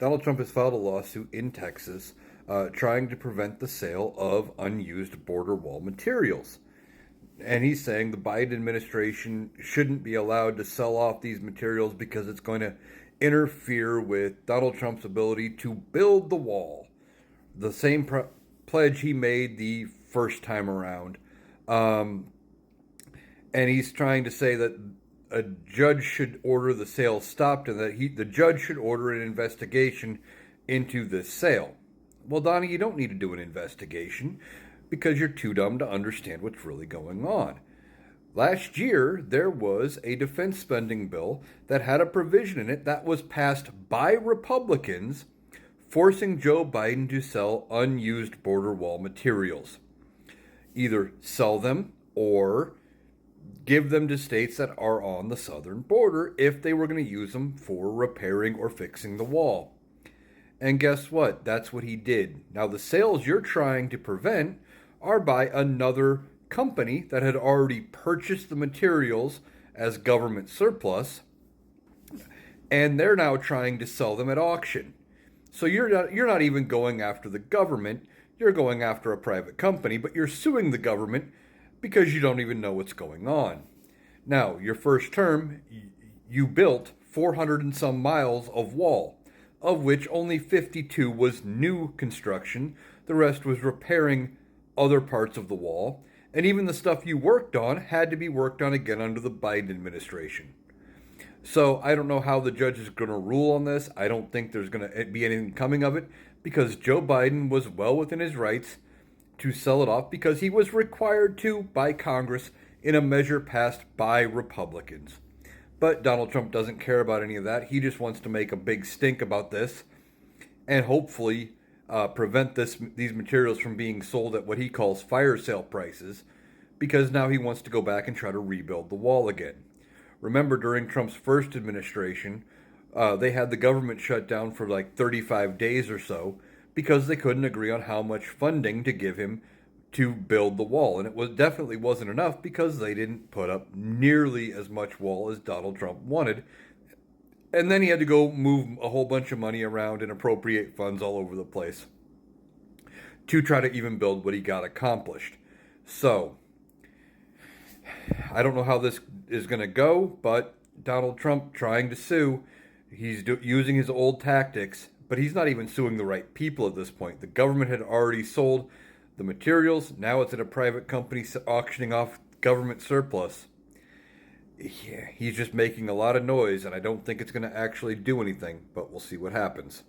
Donald Trump has filed a lawsuit in Texas trying to prevent the sale of unused border wall materials. And he's saying the Biden administration shouldn't be allowed to sell off these materials because it's going to interfere with Donald Trump's ability to build the wall. The same pledge he made the first time around. And he's trying to say that a judge should order the sale stopped and that the judge should order an investigation into this sale. Well, Donnie, you don't need to do an investigation because you're too dumb to understand what's really going on. Last year, there was a defense spending bill that had a provision in it that was passed by Republicans forcing Joe Biden to sell unused border wall materials. Either sell them or give them to states that are on the southern border if they were going to use them for repairing or fixing the wall. And guess what? That's what he did. Now, the sales you're trying to prevent are by another company that had already purchased the materials as government surplus, and they're now trying to sell them at auction. So you're not even going after the government, you're going after a private company, but you're suing the government because you don't even know what's going on. Now, your first term, you built 400 and some miles of wall, of which only 52 was new construction. The rest was repairing other parts of the wall. And even the stuff you worked on had to be worked on again under the Biden administration. So I don't know how the judge is going to rule on this. I don't think there's going to be anything coming of it because Joe Biden was well within his rights to sell it off because he was required to by Congress in a measure passed by Republicans. But Donald Trump doesn't care about any of that. He just wants to make a big stink about this and hopefully prevent these materials from being sold at what he calls fire sale prices because now he wants to go back and try to rebuild the wall again. Remember, during Trump's first administration, they had the government shut down for like 35 days or so because they couldn't agree on how much funding to give him to build the wall. And it definitely wasn't enough because they didn't put up nearly as much wall as Donald Trump wanted. And then he had to go move a whole bunch of money around and appropriate funds all over the place to try to even build what he got accomplished. So, I don't know how this is going to go, but Donald Trump trying to sue, he's using his old tactics, but he's not even suing the right people at this point. The government had already sold the materials. Now it's at a private company auctioning off government surplus. Yeah, he's just making a lot of noise, and I don't think it's going to actually do anything, but we'll see what happens.